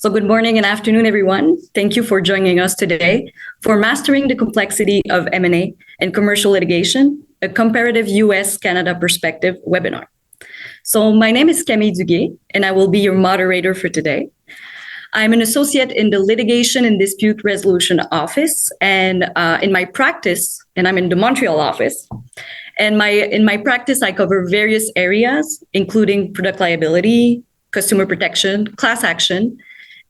So good morning and afternoon, everyone. Thank you for joining us today for Mastering the Complexity of M&A and Commercial Litigation, a Comparative US-Canada Perspective webinar. So my name is Camille Duguay, and I will be your moderator for today. I'm an associate in the Litigation and Dispute Resolution Office, and in my practice, and I'm in the Montreal office, and in my practice, I cover various areas, including product liability, consumer protection, class action,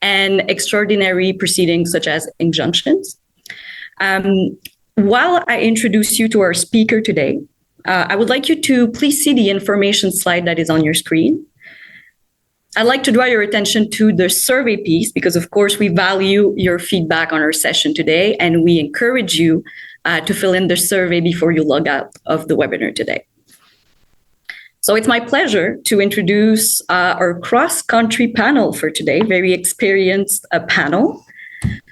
and extraordinary proceedings such as injunctions. While I introduce you to our speaker today, I would like you to please see the information slide that is on your screen. I'd like to draw your attention to the survey piece because, of course, we value your feedback on our session today, and we encourage you to fill in the survey before you log out of the webinar today. So it's my pleasure to introduce our cross-country panel for today, very experienced panel.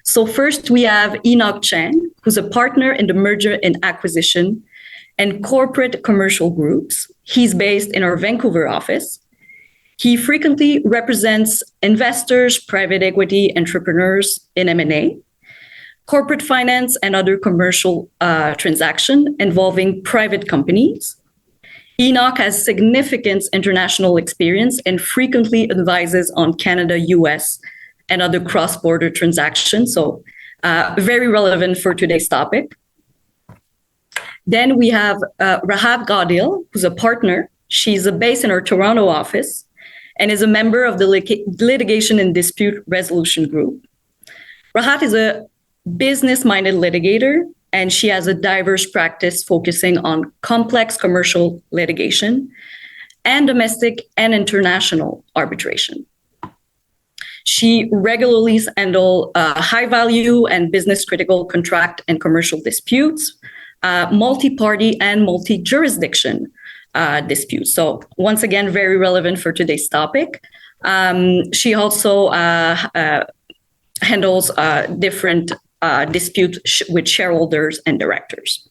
So first we have Enoch Chang, who's a partner in the merger and acquisition and corporate commercial groups. He's based in our Vancouver office. He frequently represents investors, private equity entrepreneurs in M&A, corporate finance, and other commercial transactions involving private companies. Enoch has significant international experience and frequently advises on Canada, US, and other cross-border transactions, so very relevant for today's topic. Then we have Rahat Godil, who's a partner. She's based in our Toronto office and is a member of the Litigation and Dispute Resolution Group. Rahat is a business-minded litigator, and she has a diverse practice focusing on complex commercial litigation and domestic and international arbitration. She regularly handles high-value and business-critical contract and commercial disputes, multi-party and multi-jurisdiction disputes. So once again, very relevant for today's topic. She also handles different dispute with shareholders and directors.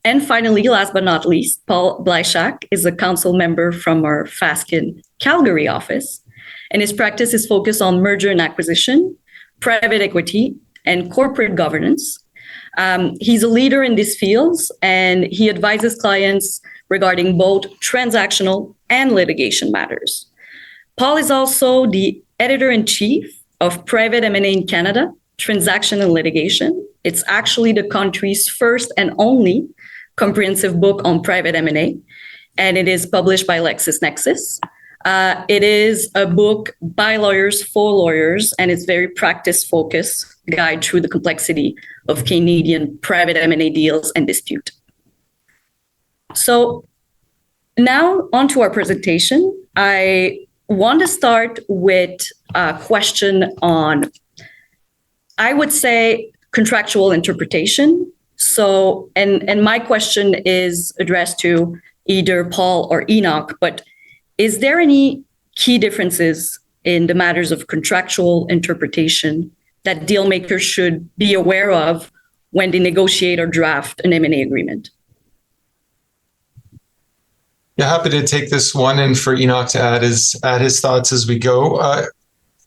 And finally, last but not least, Paul Blyschak is a council member from our Fasken Calgary office, and his practice is focused on merger and acquisition, private equity, and corporate governance. He's a leader in these fields, and he advises clients regarding both transactional and litigation matters. Paul is also the editor-in-chief of Private M&A in Canada, Transaction and Litigation. It's actually the country's first and only comprehensive book on private M&A, and it is published by LexisNexis. It is a book by lawyers for lawyers, and it's very practice-focused guide through the complexity of Canadian private M&A deals and dispute. So now on to our presentation. I want to start with a question on, I would say, contractual interpretation. So, and my question is addressed to either Paul or Enoch, but is there any key differences in the matters of contractual interpretation that deal makers should be aware of when they negotiate or draft an M&A agreement? Yeah, happy to take this one and for Enoch to add his thoughts as we go.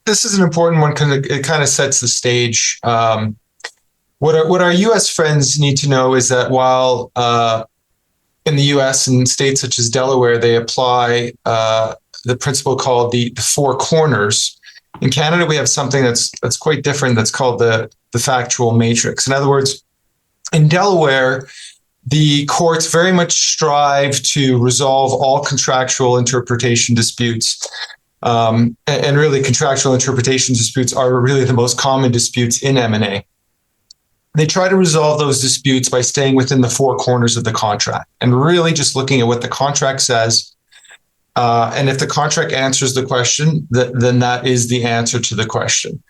This is an important one because it kind of sets the stage. What our U.S. friends need to know is that while in the U.S. and states such as Delaware, they apply the principle called the four corners. In Canada, we have something that's quite different that's called the factual matrix. In other words, in Delaware, the courts very much strive to resolve all contractual interpretation disputes. And really, contractual interpretation disputes are really the most common disputes in M&A. They try to resolve those disputes by staying within the four corners of the contract and really just looking at what the contract says. And if the contract answers the question, then that is the answer to the question.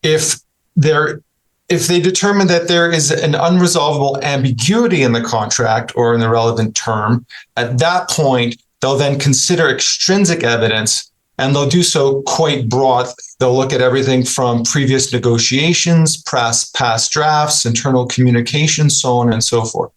If they determine that there is an unresolvable ambiguity in the contract or in the relevant term, at that point, they'll then consider extrinsic evidence. And they'll do so quite broad. They'll look at everything from previous negotiations, past drafts, internal communications, so on and so forth.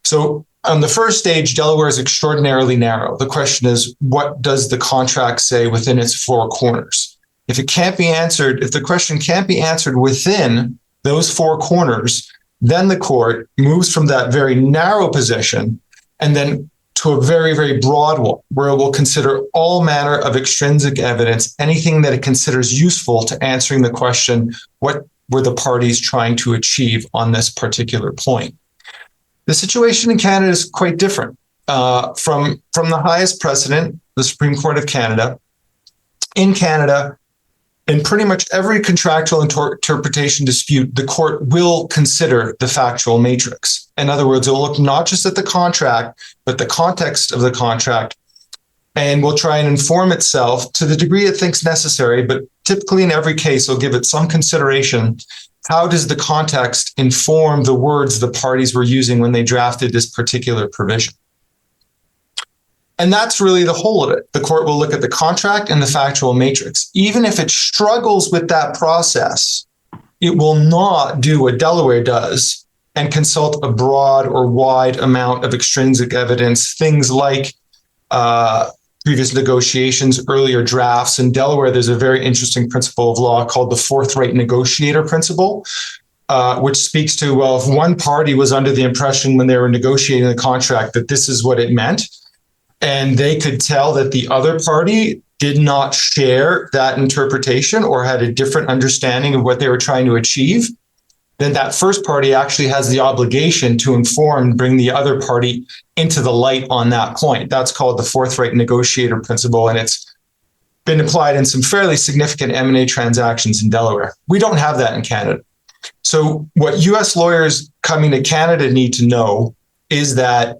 So on the first stage, Delaware is extraordinarily narrow. The question is, what does the contract say within its four corners? If it can't be answered, if the question can't be answered within those four corners, then the court moves from that very narrow position and then to a very, very broad one, where it will consider all manner of extrinsic evidence, anything that it considers useful to answering the question, what were the parties trying to achieve on this particular point? The situation in Canada is quite different. From the highest precedent, the Supreme Court of Canada. In Canada, in pretty much every contractual interpretation dispute, the court will consider the factual matrix. In other words, it'll look not just at the contract, but the context of the contract, and will try and inform itself to the degree it thinks necessary, but typically in every case, it'll give it some consideration. How does the context inform the words the parties were using when they drafted this particular provision? And that's really the whole of it. The court will look at the contract and the factual matrix. Even if it struggles with that process, it will not do what Delaware does and consult a broad or wide amount of extrinsic evidence, things like previous negotiations, earlier drafts. In Delaware, there's a very interesting principle of law called the forthright negotiator principle, which speaks to, well, if one party was under the impression when they were negotiating the contract that this is what it meant, and they could tell that the other party did not share that interpretation or had a different understanding of what they were trying to achieve, then that first party actually has the obligation to inform and bring the other party into the light on that point. That's called the forthright negotiator principle, and it's been applied in some fairly significant M&A transactions in Delaware. We don't have that in Canada. So what US lawyers coming to Canada need to know is that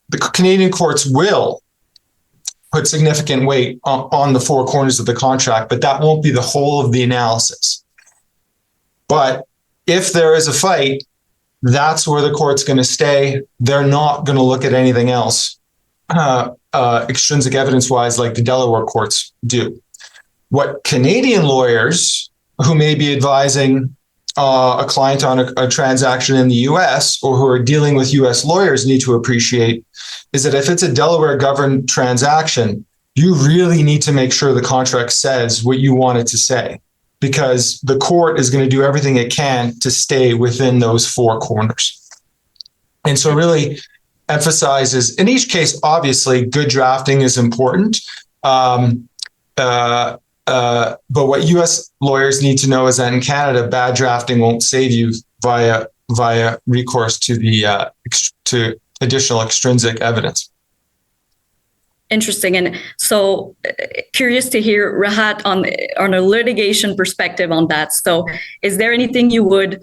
the Canadian courts will put significant weight on the four corners of the contract, but that won't be the whole of the analysis. But if there is a fight, that's where the court's going to stay. They're not going to look at anything else, extrinsic evidence-wise, like the Delaware courts do. What Canadian lawyers who may be advising a client on a transaction in the US or who are dealing with US lawyers need to appreciate is that if it's a Delaware governed transaction, you really need to make sure the contract says what you want it to say, because the court is going to do everything it can to stay within those four corners. And so really emphasizes, in each case, obviously, good drafting is important. But what U.S. lawyers need to know is that in Canada, bad drafting won't save you via recourse to the to additional extrinsic evidence. Interesting. And so curious to hear, Rahat, on a litigation perspective on that. So is there anything you would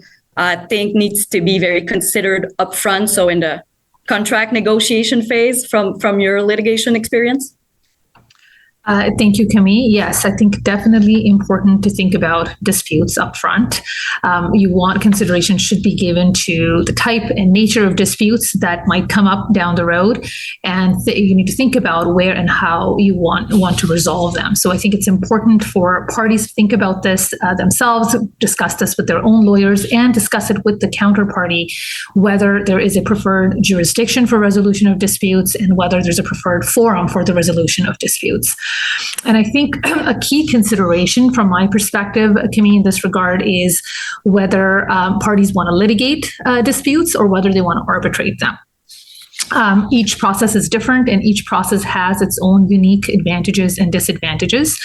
think needs to be very considered upfront, so in the contract negotiation phase from your litigation experience? Thank you, Camille. Yes, I think definitely important to think about disputes up front. Consideration should be given to the type and nature of disputes that might come up down the road, and you need to think about where and how you want to resolve them. So I think it's important for parties to think about this themselves, discuss this with their own lawyers, and discuss it with the counterparty, whether there is a preferred jurisdiction for resolution of disputes and whether there's a preferred forum for the resolution of disputes. And I think a key consideration from my perspective, Camille, in this regard is whether parties want to litigate disputes or whether they want to arbitrate them. Each process is different, and each process has its own unique advantages and disadvantages.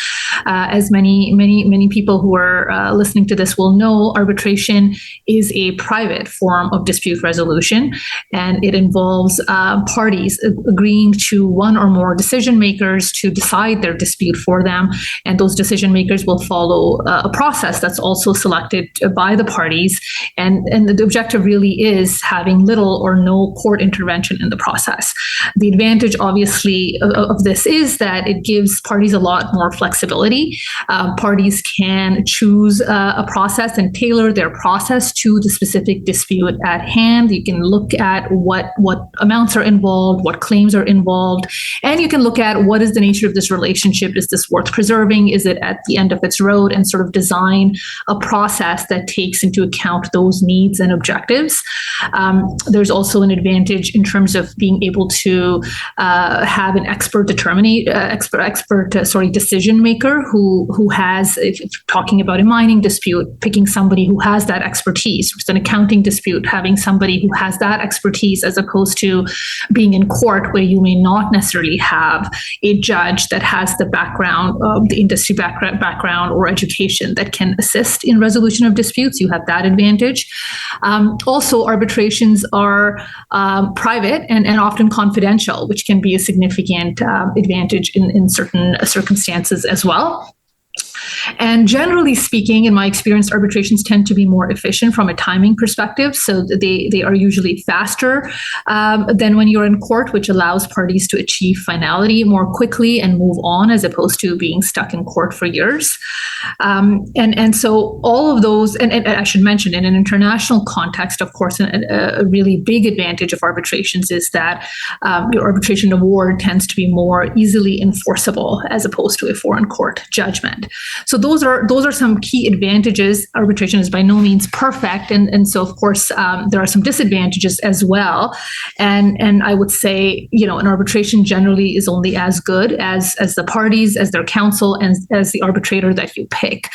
As many people who are listening to this will know, arbitration is a private form of dispute resolution, and it involves parties agreeing to one or more decision makers to decide their dispute for them, and those decision makers will follow a process that's also selected by the parties, and the objective really is having little or no court intervention in the process. The advantage, obviously, of this is that it gives parties a lot more flexibility. Parties can choose a process and tailor their process to the specific dispute at hand. You can look at what amounts are involved, what claims are involved, and you can look at what is the nature of this relationship. Is this worth preserving? Is it at the end of its road? And sort of design a process that takes into account those needs and objectives. There's also an advantage in terms of being able to have an decision maker who has, if talking about a mining dispute, picking somebody who has that expertise. If it's an accounting dispute, having somebody who has that expertise, as opposed to being in court where you may not necessarily have a judge that has the background, the industry background or education that can assist in resolution of disputes. You have that advantage. Also, arbitrations are private and often confidential, which can be a significant advantage in certain circumstances as well. And generally speaking, in my experience, arbitrations tend to be more efficient from a timing perspective. So they are usually faster than when you're in court, which allows parties to achieve finality more quickly and move on, as opposed to being stuck in court for years. And so all of those, and I should mention, in an international context, of course, a really big advantage of arbitrations is that your arbitration award tends to be more easily enforceable as opposed to a foreign court judgment. So those are some key advantages. Arbitration is by no means perfect, and so of course there are some disadvantages as well. And I would say, an arbitration generally is only as good as the parties, as their counsel, and as the arbitrator that you pick.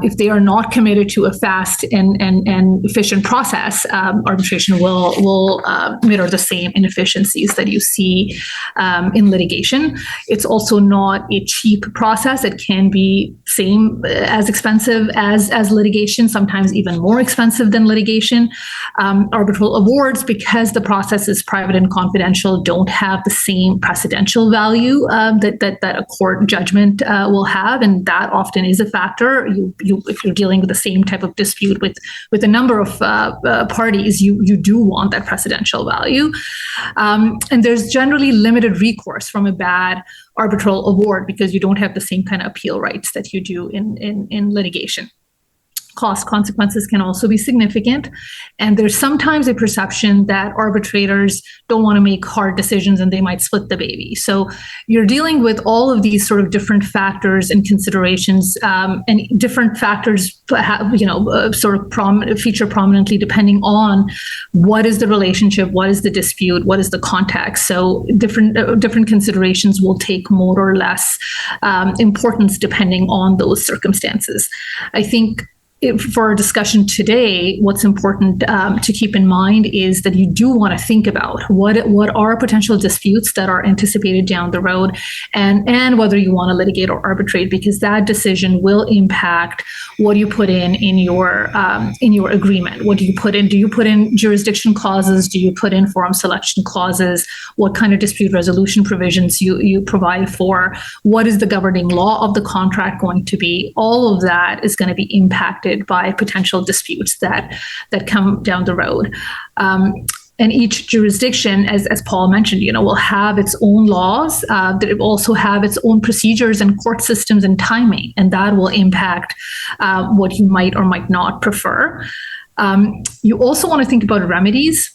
If they are not committed to a fast and efficient process, arbitration will mirror the same inefficiencies that you see in litigation. It's also not a cheap process. It can be same as expensive as litigation, sometimes even more expensive than litigation. Arbitral awards, because the process is private and confidential, don't have the same precedential value that a court judgment will have, and that often is a factor. If you're dealing with the same type of dispute with a number of parties, you do want that precedential value. And there's generally limited recourse from a bad arbitral award because you don't have the same kind of appeal rights that you do in litigation. Cost consequences can also be significant. And there's sometimes a perception that arbitrators don't want to make hard decisions and they might split the baby. So you're dealing with all of these sort of different factors and considerations, and different factors feature prominently depending on what is the relationship, what is the dispute, what is the context. So different considerations will take more or less importance depending on those circumstances. I think for our discussion today, what's important to keep in mind is that you do want to think about what are potential disputes that are anticipated down the road, and whether you want to litigate or arbitrate, because that decision will impact what you put in your agreement. What do you put in? Do you put in jurisdiction clauses? Do you put in forum selection clauses? What kind of dispute resolution provisions you provide for? What is the governing law of the contract going to be? All of that is going to be impacted by potential disputes that come down the road. And each jurisdiction, as Paul mentioned, will have its own laws. That it will also have its own procedures and court systems and timing, and that will impact what you might or might not prefer. You also want to think about remedies.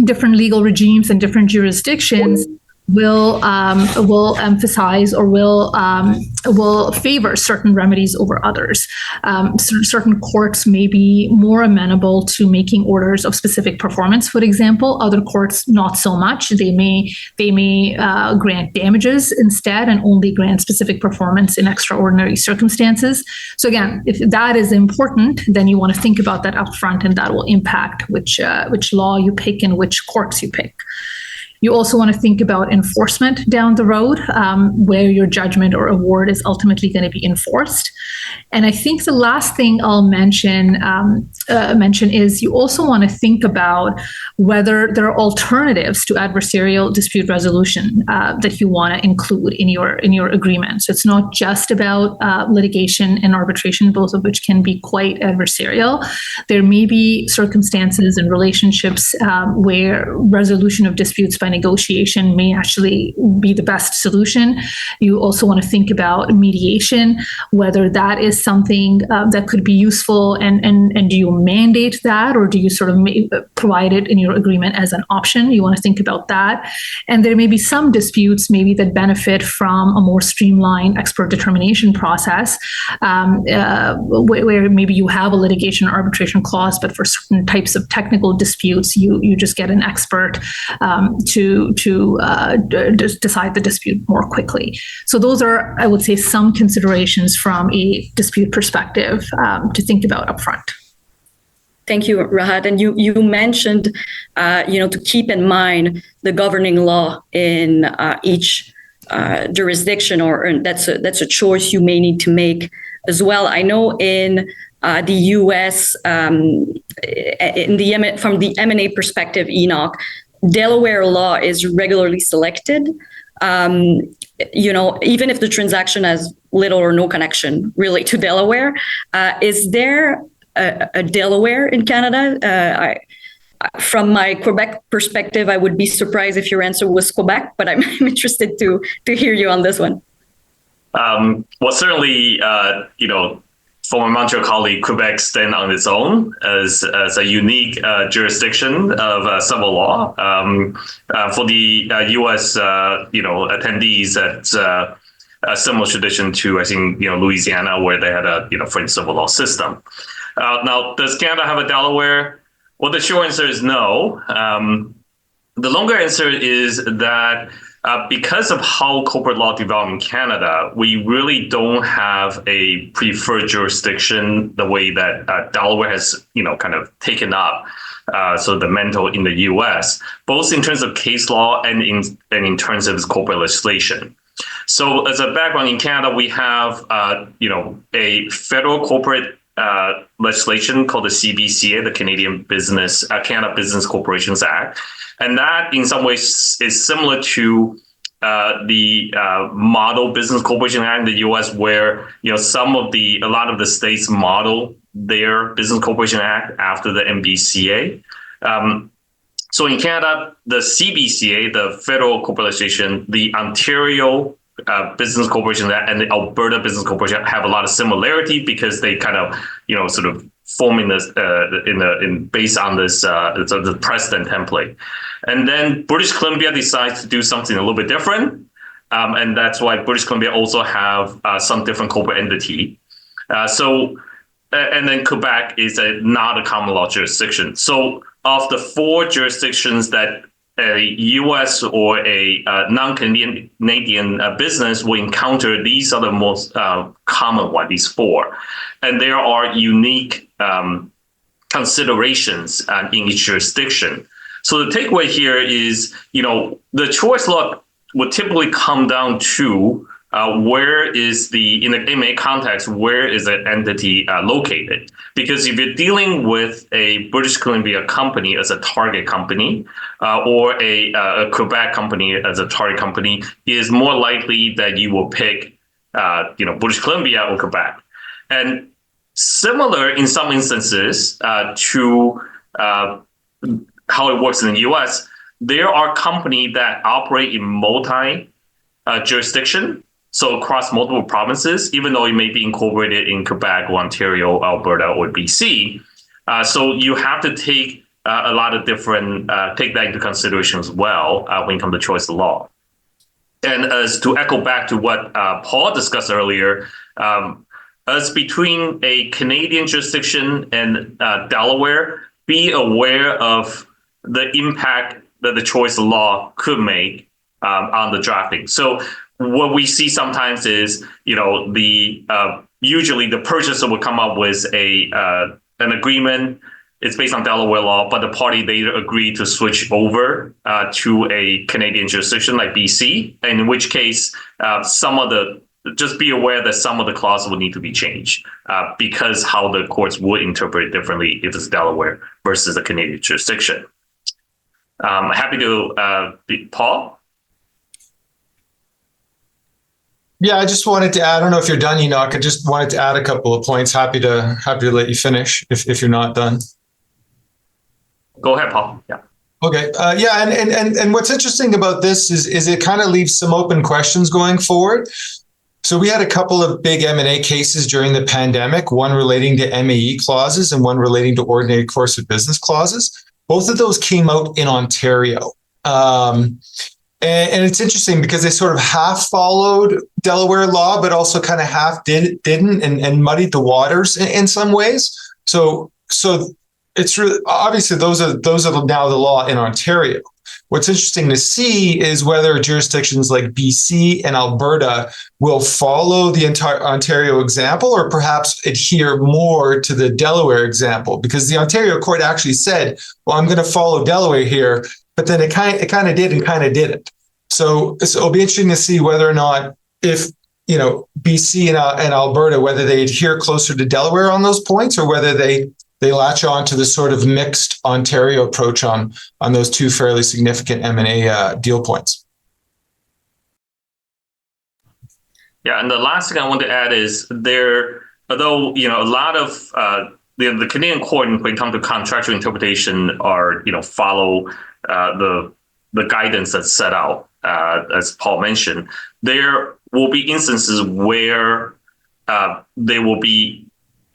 Different legal regimes and different jurisdictions will emphasize or will favor certain remedies over others. Certain courts may be more amenable to making orders of specific performance, for example. Other courts, not so much. They may grant damages instead and only grant specific performance in extraordinary circumstances. So again, if that is important, then you want to think about that upfront, and that will impact which law you pick and which courts you pick. You also want to think about enforcement down the road, where your judgment or award is ultimately going to be enforced. And I think the last thing I'll mention is you also want to think about whether there are alternatives to adversarial dispute resolution that you want to include in your agreement. So it's not just about litigation and arbitration, both of which can be quite adversarial. There may be circumstances and relationships where resolution of disputes by by negotiation may actually be the best solution. You also want to think about mediation, whether that is something that could be useful, and do you mandate that, or do you sort of provide it in your agreement as an option? You want to think about that. And there may be some disputes maybe that benefit from a more streamlined expert determination process, where maybe you have a litigation or arbitration clause, but for certain types of technical disputes, you just get an expert to decide the dispute more quickly. So those are, I would say, some considerations from a dispute perspective to think about upfront. Thank you, Rahat. And you mentioned, to keep in mind the governing law in each jurisdiction, or that's a choice you may need to make as well. I know in the U.S., from the M&A perspective, Enoch, Delaware law is regularly selected. Even if the transaction has little or no connection really to Delaware. Is there a Delaware in Canada? From my Quebec perspective, I would be surprised if your answer was Quebec, but I'm interested to hear you on this one. Well, certainly, for my Montreal colleague, Quebec stands on its own as a unique jurisdiction of civil law. For the U.S. Attendees, it's a similar tradition to, I think, Louisiana, where they had a French civil law system. Now, does Canada have a Delaware? Well, the short answer is no. The longer answer is that because of how corporate law developed in Canada, we really don't have a preferred jurisdiction the way that Delaware has, kind of taken up the mantle in the U.S., both in terms of case law and in terms of corporate legislation. So, as a background, in Canada, we have, a federal corporate legislation called the CBCA, the Canada Business Corporations Act. And that, in some ways, is similar to the Model Business Corporation Act in the U.S., where a lot of the states model their Business Corporation Act after the MBCA. So in Canada, the CBCA, the federal corporate legislation, the Ontario Business Corporation Act, and the Alberta Business Corporation Act have a lot of similarity because they kind of, sort of forming this based on this the precedent template. And then British Columbia decides to do something a little bit different, and that's why British Columbia also have some different corporate entity. And then Quebec is not a common law jurisdiction. So of the 4 jurisdictions that a U.S. or a non-Canadian business will encounter, these are the most common one, these 4. And there are unique considerations in each jurisdiction. So the takeaway here is, the choice law would typically come down to where is in the M&A context, where is the entity located? Because if you're dealing with a British Columbia company as a target company, or a Quebec company as a target company, it is more likely that you will pick, British Columbia or Quebec. And similar in some instances to how it works in the U.S., there are companies that operate in multi-jurisdiction. So across multiple provinces, even though it may be incorporated in Quebec, Ontario, Alberta, or BC. So you have to take a lot of different, take that into consideration as well when it comes to choice of law. And as to echo back to what Paul discussed earlier, as between a Canadian jurisdiction and Delaware, be aware of the impact that the choice of law could make on the drafting. So what we see sometimes is, usually the purchaser will come up with an agreement. It's based on Delaware law, but the party later agreed to switch over to a Canadian jurisdiction like BC, and in which case just be aware that some of the clauses will need to be changed because how the courts would interpret it differently if it's Delaware versus a Canadian jurisdiction. Happy to Paul. Yeah, I just wanted to add, I don't know if you're done, Enoch. I just wanted to add a couple of points. Happy to let you finish if you're not done. Go ahead, Paul. Yeah. Okay. Yeah. And what's interesting about this is it kind of leaves some open questions going forward. So we had a couple of big M&A cases during the pandemic, one relating to MAE clauses and one relating to ordinary course of business clauses. Both of those came out in Ontario. And it's interesting because they sort of half followed Delaware law, but also kind of half didn't and muddied the waters in some ways. So it's really obviously those are now the law in Ontario. What's interesting to see is whether jurisdictions like BC and Alberta will follow the entire Ontario example or perhaps adhere more to the Delaware example, because the Ontario court actually said, well, I'm going to follow Delaware here, but then it kind of did and kind of didn't. So it'll be interesting to see whether or not if, BC and Alberta, whether they adhere closer to Delaware on those points or whether they latch on to the sort of mixed Ontario approach on those two fairly significant M&A deal points. Yeah, and the last thing I want to add is although a lot of the Canadian court when it comes to contractual interpretation are follow the guidance that's set out as Paul mentioned. There will be instances where there will be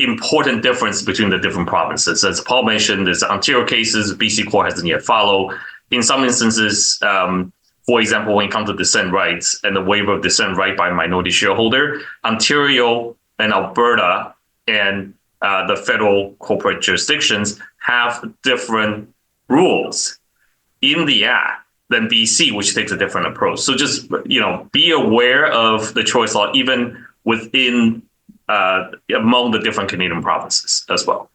important difference between the different provinces. As Paul mentioned, there's Ontario cases, BC court hasn't yet followed. In some instances, for example, when it comes to dissent rights and the waiver of dissent right by minority shareholder, Ontario and Alberta and the federal corporate jurisdictions have different rules in the act than BC, which takes a different approach. So just, be aware of the choice law, even within among the different Canadian provinces as well.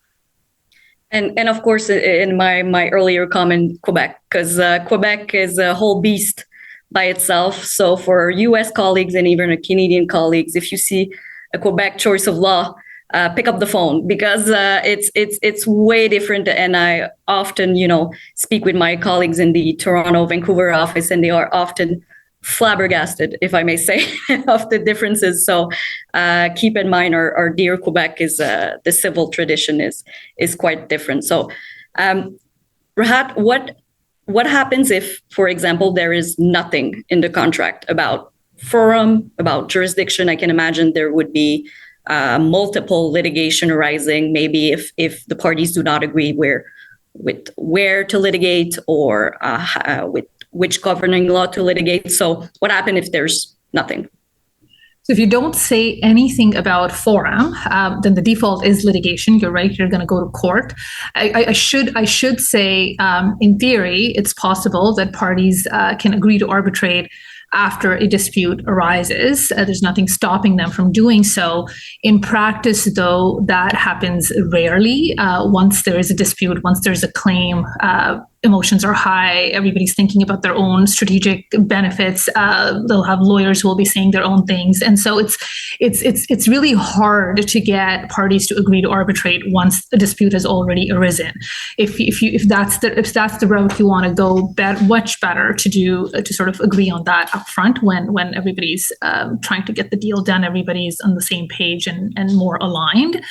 And of course, in my earlier comment, Quebec, because Quebec is a whole beast by itself. So for US colleagues and even Canadian colleagues, if you see a Quebec choice of law, pick up the phone, because it's way different. And I often, speak with my colleagues in the Toronto, Vancouver office, and they are often flabbergasted, if I may say, of the differences. So keep in mind, our dear Quebec is the civil tradition is quite different. So Rahat, what happens if, for example, there is nothing in the contract about forum, about jurisdiction? I can imagine there would be multiple litigation arising, maybe if the parties do not agree with where to litigate or with which governing law to litigate. So what happens if there's nothing? So if you don't say anything about forum, then the default is litigation. You're right. You're going to go to court. I should say, in theory, it's possible that parties can agree to arbitrate after a dispute arises. There's nothing stopping them from doing so. In practice, though, that happens rarely. Once there is a dispute, once there's a claim, emotions are high. Everybody's thinking about their own strategic benefits. They'll have lawyers who will be saying their own things, and so it's really hard to get parties to agree to arbitrate once a dispute has already arisen. If that's the route you want to go, much better to sort of agree on that upfront when everybody's trying to get the deal done. Everybody's on the same page and more aligned.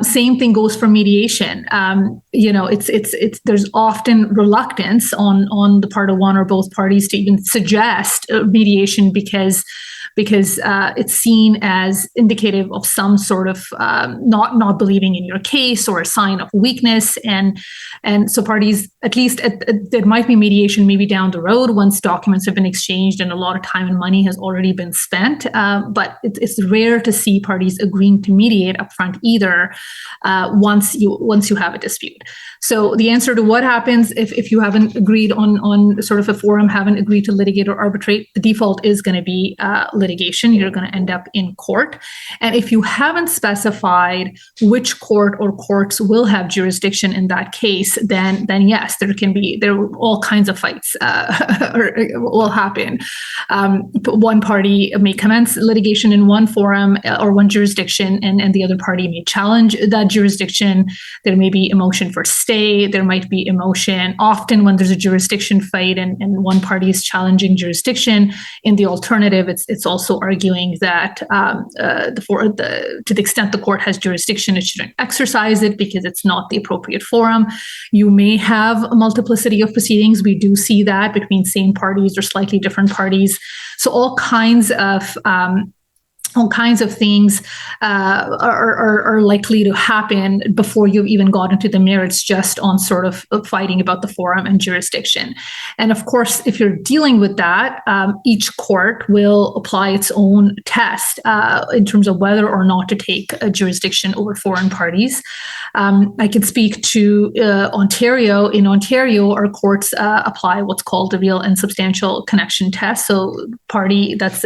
Same thing goes for mediation. It's there's often reluctance on the part of one or both parties to even suggest mediation because it's seen as indicative of some sort of not believing in your case or a sign of weakness, and so parties, at least there might be mediation maybe down the road once documents have been exchanged and a lot of time and money has already been spent, but it's rare to see parties agreeing to mediate upfront either once you have a dispute. So the answer to what happens if you haven't agreed on sort of a forum, haven't agreed to litigate or arbitrate, the default is going to be litigation. You're going to end up in court. And if you haven't specified which court or courts will have jurisdiction in that case, then yes, there are all kinds of fights will happen. One party may commence litigation in one forum or one jurisdiction, and the other party may challenge that jurisdiction. There may be a motion for stay. There might be a motion. Often when there's a jurisdiction fight and one party is challenging jurisdiction, in the alternative, it's also also arguing that to the extent the court has jurisdiction, it shouldn't exercise it because it's not the appropriate forum. You may have a multiplicity of proceedings. We do see that between same parties or slightly different parties. So all kinds of things are likely to happen before you've even got into the merits, just on sort of fighting about the forum and jurisdiction. And of course, if you're dealing with that, each court will apply its own test in terms of whether or not to take a jurisdiction over foreign parties. I can speak to Ontario. In Ontario, our courts apply what's called the real and substantial connection test. So party that's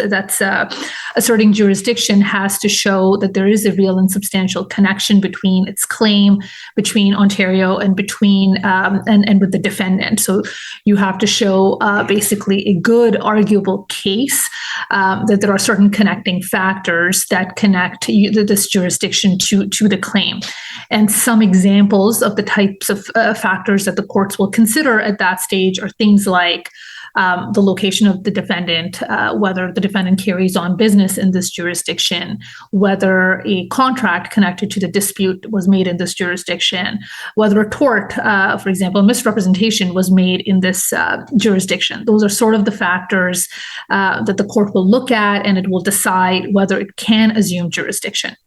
asserting jurisdiction has to show that there is a real and substantial connection between its claim, between Ontario, and between and with the defendant. So you have to show basically a good arguable case that there are certain connecting factors that connect this jurisdiction to the claim. And some examples of the types of factors that the courts will consider at that stage are things like the location of the defendant, whether the defendant carries on business in this jurisdiction, whether a contract connected to the dispute was made in this jurisdiction, whether a tort, for example, misrepresentation was made in this jurisdiction. Those are sort of the factors that the court will look at, and it will decide whether it can assume jurisdiction.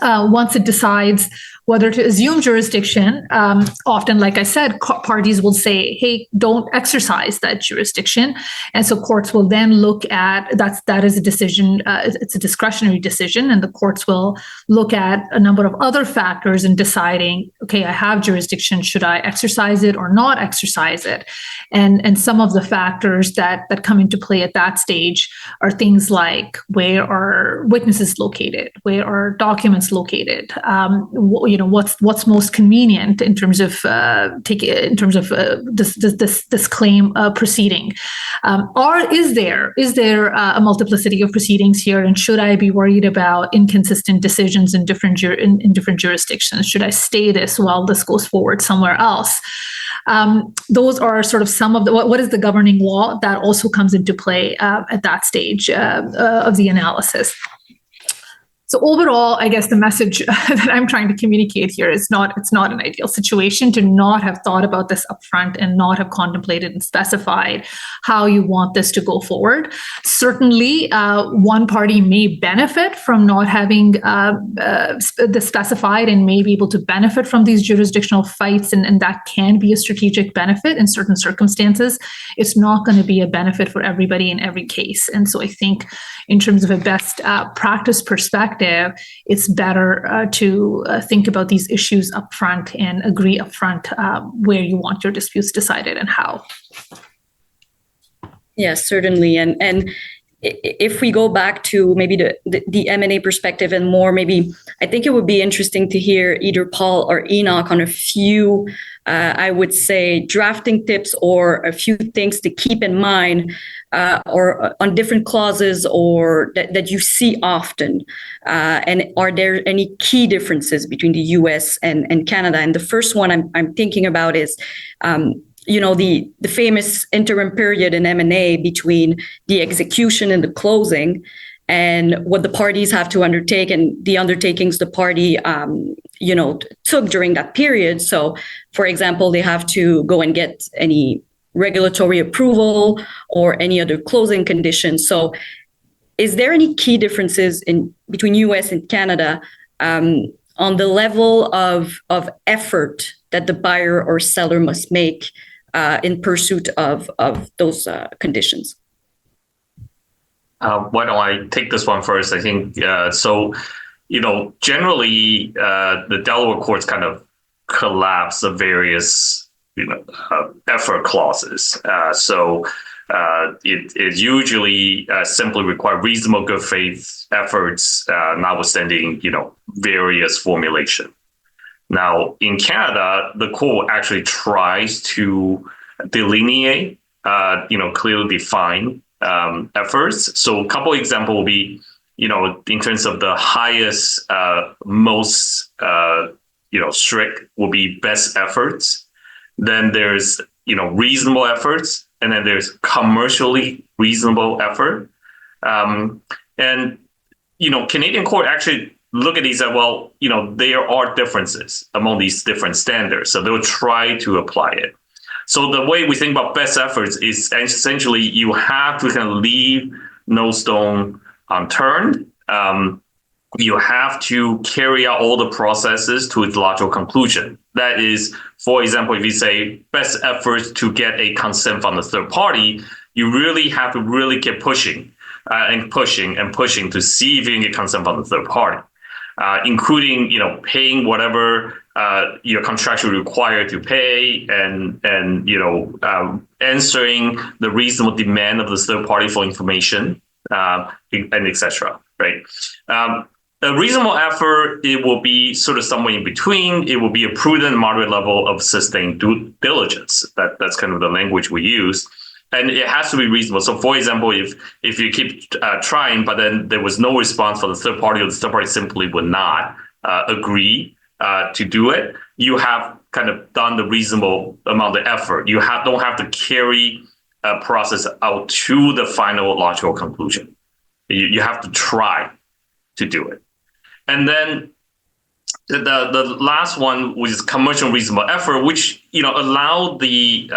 Once it decides whether to assume jurisdiction, often, like I said, parties will say, hey, don't exercise that jurisdiction. And so courts will then look at, that is a decision, it's a discretionary decision, and the courts will look at a number of other factors in deciding, okay, I have jurisdiction, should I exercise it or not exercise it? And some of the factors that come into play at that stage are things like, where are witnesses located? Where are documents located? What's most convenient in terms of this claim proceeding? Is there a multiplicity of proceedings here, and should I be worried about inconsistent decisions in different jurisdictions? Should I stay this while this goes forward somewhere else? Those are sort of some of what is the governing law that also comes into play at that stage of the analysis. So overall, I guess the message that I'm trying to communicate here is it's not an ideal situation to not have thought about this upfront and not have contemplated and specified how you want this to go forward. Certainly, one party may benefit from not having this specified and may be able to benefit from these jurisdictional fights, and that can be a strategic benefit in certain circumstances. It's not going to be a benefit for everybody in every case. And so I think in terms of a best practice perspective, it's better to think about these issues upfront and agree upfront where you want your disputes decided and how. Yes, certainly. And if we go back to maybe the M&A perspective and more, maybe I think it would be interesting to hear either Paul or Enoch on a few, I would say, drafting tips or a few things to keep in mind or on different clauses or that you see often. And are there any key differences between the US and Canada? And the first one I'm thinking about is, the famous interim period in M&A between the execution and the closing, and what the parties have to undertake and the undertakings the party, took during that period. So, for example, they have to go and get any regulatory approval or any other closing conditions. So is there any key differences between US and Canada on the level of effort that the buyer or seller must make in pursuit of those conditions? Why don't I take this one first? I think, generally the Delaware courts kind of collapse the various effort clauses. It usually simply requires reasonable good faith efforts, notwithstanding, various formulation. Now, in Canada, the court actually tries to delineate, clearly define efforts. So a couple examples will be, in terms of the highest, most, strict will be best efforts. Then there's, reasonable efforts, and then there's commercially reasonable effort. And Canadian court actually look at these as well. There are differences among these different standards, so they'll try to apply it. So the way we think about best efforts is essentially you have to kind of leave no stone unturned. You have to carry out all the processes to its logical conclusion. That is, for example, if you say best efforts to get a consent from the third party, you really have to really keep pushing and pushing to see if you can get consent from the third party, including paying whatever you're contractually required to pay, and answering the reasonable demand of the third party for information, and etc. Right. A reasonable effort, it will be sort of somewhere in between. It will be a prudent, moderate level of sustained due diligence. That's kind of the language we use. And it has to be reasonable. So, for example, if you keep trying, but then there was no response from the third party, or the third party simply would not agree to do it, you have kind of done the reasonable amount of effort. You don't have to carry a process out to the final logical conclusion. You have to try to do it. And then the last one, which is commercial reasonable effort, which allowed the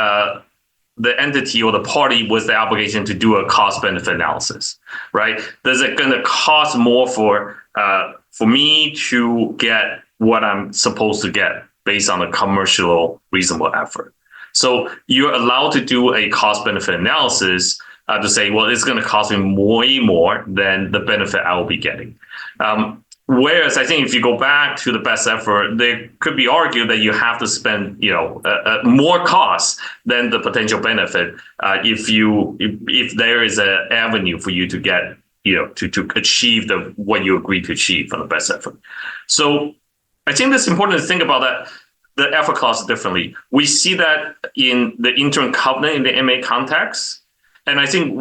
entity or the party with the obligation to do a cost benefit analysis, right? Does it going to cost more for me to get what I'm supposed to get based on a commercial reasonable effort? So you're allowed to do a cost benefit analysis to say, well, it's going to cost me way more than the benefit I will be getting. Whereas I think if you go back to the best effort, there could be argued that you have to spend, more costs than the potential benefit if there is an avenue for you to get, to achieve what you agreed to achieve from the best effort. So I think it's important to think about that, the effort clause differently. We see that in the interim covenant in the M&A context, and I think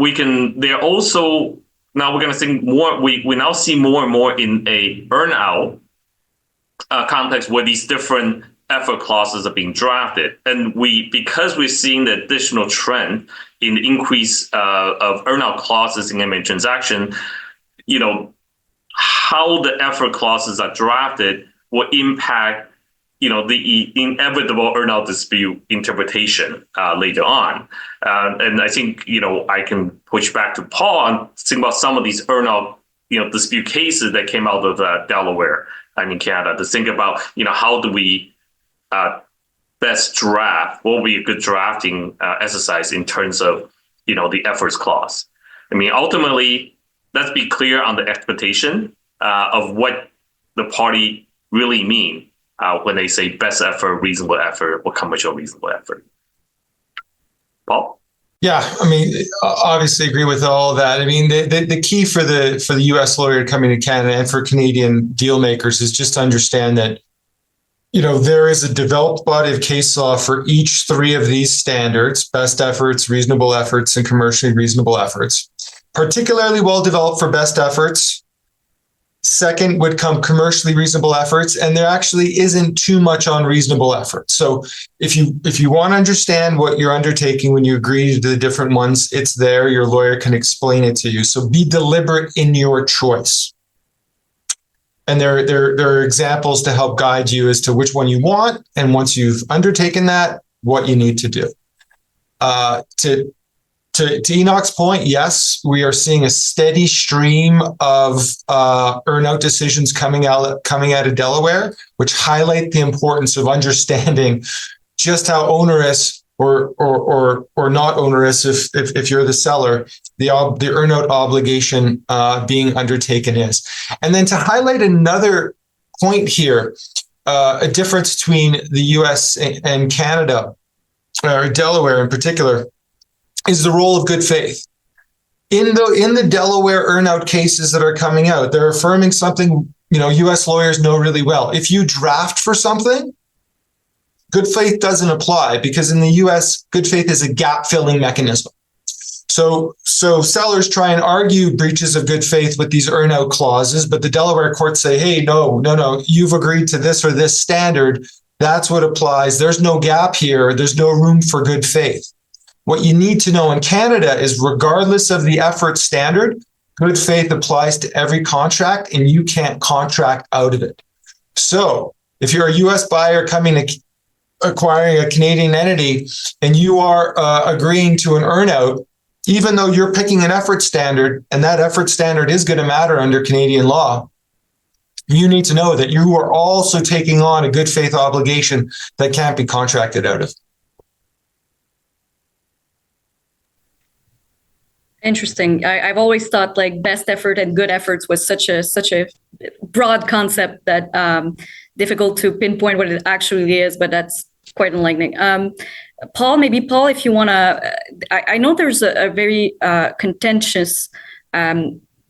they're also. Now we're going to think more. We now see more and more in a earn-out context where these different effort clauses are being drafted, and because we're seeing the additional trend in the increase of earn-out clauses in M&A transaction, how the effort clauses are drafted will impact the inevitable earn-out dispute interpretation later on. And I think, I can push back to Paul and think about some of these earn-out, dispute cases that came out of Delaware and in Canada, to think about, how do we best draft, what would be a good drafting exercise in terms of, the efforts clause. I mean, ultimately, let's be clear on the expectation of what the party really mean when they say best effort, reasonable effort, or commercial reasonable effort. Paul? Yeah, I mean, obviously agree with all of that. I mean, the key for the U.S. lawyer coming to Canada and for Canadian deal makers is just to understand that, there is a developed body of case law for each three of these standards: best efforts, reasonable efforts, and commercially reasonable efforts. Particularly well developed for best efforts. Second would come commercially reasonable efforts, and there actually isn't too much on reasonable efforts. So if you want to understand what you're undertaking when you agree to the different ones, it's there. Your lawyer can explain it to you. So be deliberate in your choice. And there are examples to help guide you as to which one you want, and once you've undertaken that, what you need to do. To Enoch's point, yes, we are seeing a steady stream of earn-out decisions coming out of Delaware, which highlight the importance of understanding just how onerous or not onerous, if you're the seller, the earn-out obligation being undertaken is. And then to highlight another point here, a difference between the U.S. and Canada, or Delaware in particular, is the role of good faith. In the Delaware earn-out cases that are coming out, they're affirming something, U.S. lawyers know really well. If you draft for something, good faith doesn't apply, because in the U.S., good faith is a gap-filling mechanism. So sellers try and argue breaches of good faith with these earn-out clauses, but the Delaware courts say, hey, no, you've agreed to this or this standard. That's what applies. There's no gap here. There's no room for good faith. What you need to know in Canada is, regardless of the effort standard, good faith applies to every contract and you can't contract out of it. So if you're a US buyer acquiring a Canadian entity and you are agreeing to an earnout, even though you're picking an effort standard, and that effort standard is going to matter under Canadian law, you need to know that you are also taking on a good faith obligation that can't be contracted out of. Interesting. I've always thought like best effort and good efforts was such a broad concept that difficult to pinpoint what it actually is, but that's quite enlightening. Paul, if you want to, I know there's a very contentious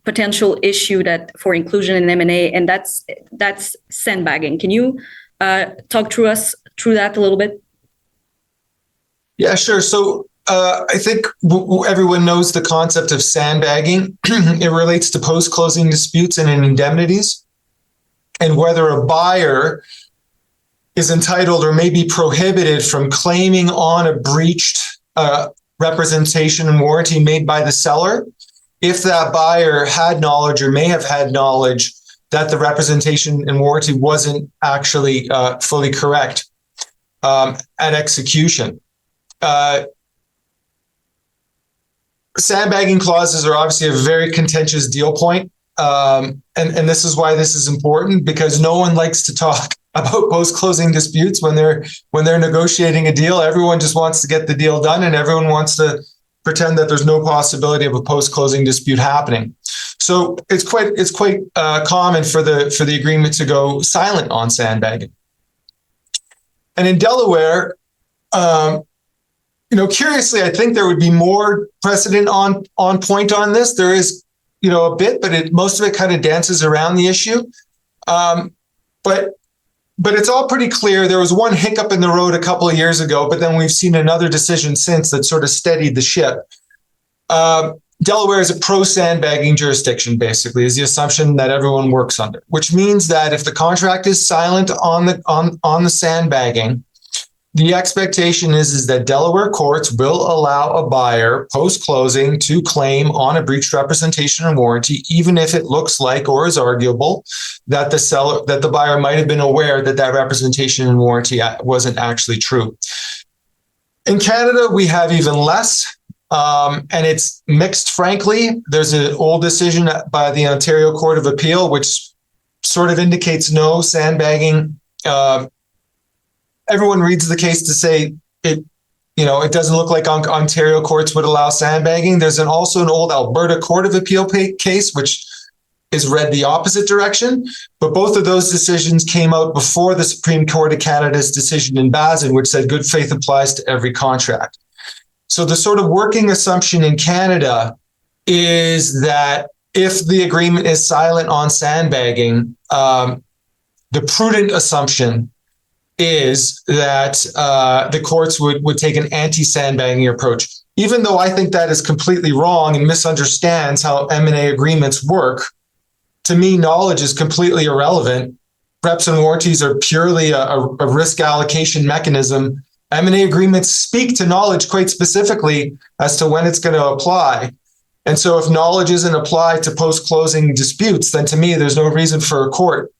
potential issue that for inclusion in M&A, and that's sandbagging. Can you talk through that a little bit? Yeah, sure. So I think everyone knows the concept of sandbagging. It relates to post-closing disputes and indemnities, and whether a buyer is entitled or may be prohibited from claiming on a breached representation and warranty made by the seller if that buyer had knowledge or may have had knowledge that the representation and warranty wasn't actually fully correct at execution. Sandbagging clauses are obviously a very contentious deal point. And this is why this is important, because no one likes to talk about post-closing disputes when they're negotiating a deal. Everyone just wants to get the deal done, and everyone wants to pretend that there's no possibility of a post-closing dispute happening. So it's quite common for the agreement to go silent on sandbagging. And in Delaware, curiously, I think there would be more precedent on point on this. There is, a bit, but most of it kind of dances around the issue. But it's all pretty clear. There was one hiccup in the road a couple of years ago, but then we've seen another decision since that sort of steadied the ship. Delaware is a pro-sandbagging jurisdiction, basically, is the assumption that everyone works under, which means that if the contract is silent on the sandbagging, the expectation is that Delaware courts will allow a buyer post-closing to claim on a breached representation and warranty, even if it looks like or is arguable that the buyer might have been aware that representation and warranty wasn't actually true. In Canada, we have even less, and it's mixed, frankly. There's an old decision by the Ontario Court of Appeal, which sort of indicates no sandbagging. Everyone reads the case to say it doesn't look like Ontario courts would allow sandbagging. There's also an old Alberta Court of Appeal case, which is read the opposite direction. But both of those decisions came out before the Supreme Court of Canada's decision in Bazin, which said good faith applies to every contract. So the sort of working assumption in Canada is that if the agreement is silent on sandbagging, the prudent assumption is that the courts would take an anti-sandbagging approach, even though I think that is completely wrong and misunderstands how M&A agreements work. To me, knowledge is completely irrelevant. Reps and warranties are purely a risk allocation mechanism. M&A agreements speak to knowledge quite specifically as to when it's going to apply. And so if knowledge isn't applied to post-closing disputes, then to me, there's no reason for a court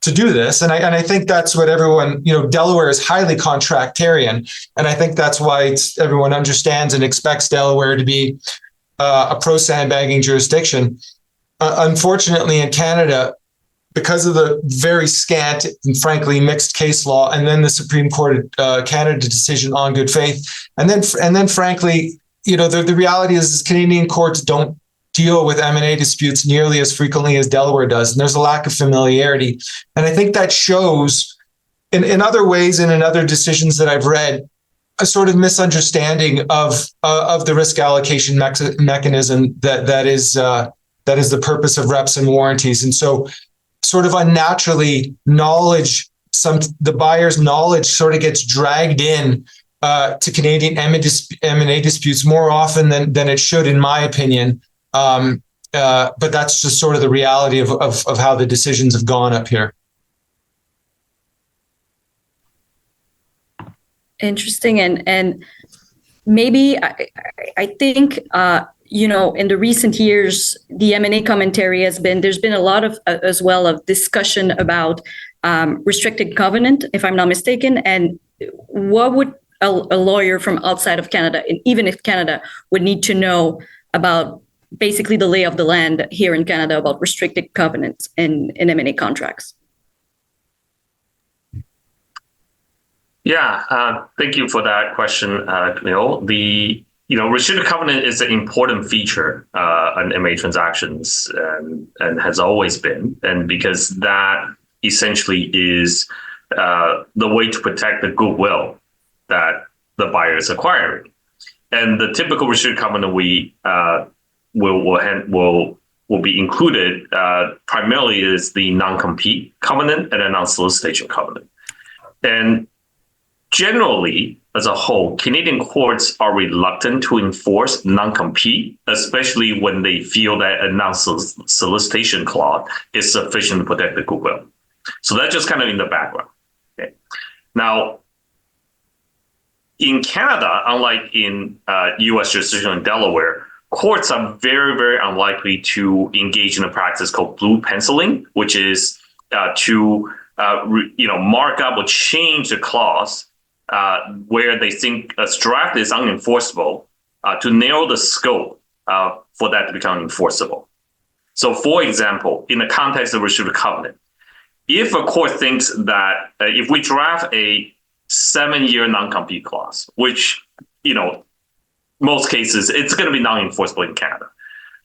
to do this. And I think that's what everyone, Delaware is highly contractarian. And I think that's why everyone understands and expects Delaware to be a pro-sandbagging jurisdiction. Unfortunately, in Canada, because of the very scant and frankly mixed case law, and then the Supreme Court of Canada decision on good faith, and then frankly, the reality is Canadian courts don't deal with M&A disputes nearly as frequently as Delaware does. And there's a lack of familiarity. And I think that shows in other ways and in other decisions that I've read, a sort of misunderstanding of the risk allocation mechanism that is the purpose of reps and warranties. And so sort of unnaturally the buyer's knowledge sort of gets dragged in to Canadian M&A disputes more often than it should, in my opinion. But that's just sort of the reality of how the decisions have gone up here. Interesting. And maybe I think in the recent years, the M&A commentary there's been a lot of as well of discussion about restricted covenant, if I'm not mistaken, and what would a lawyer from outside of Canada, and even if Canada, would need to know about basically the lay of the land here in Canada about restricted covenants in M&A contracts? Yeah, thank you for that question, Camille. Restricted covenant is an important feature on M&A transactions and has always been. And because that essentially is the way to protect the goodwill that the buyer is acquiring. And the typical restricted covenant we will be included primarily is the non-compete covenant and a non-solicitation covenant. And generally, as a whole, Canadian courts are reluctant to enforce non-compete, especially when they feel that a non-solicitation clause is sufficient to protect the goodwill. So that's just kind of in the background. Okay. Now, in Canada, unlike in U.S. jurisdiction in Delaware, courts are very, very unlikely to engage in a practice called blue penciling, which is to mark up or change the clause where they think a draft is unenforceable to narrow the scope for that to become enforceable. So, for example, in the context of restricted covenant, if a court thinks that if we draft a 7-year non-compete clause, which, most cases, it's going to be non-enforceable in Canada.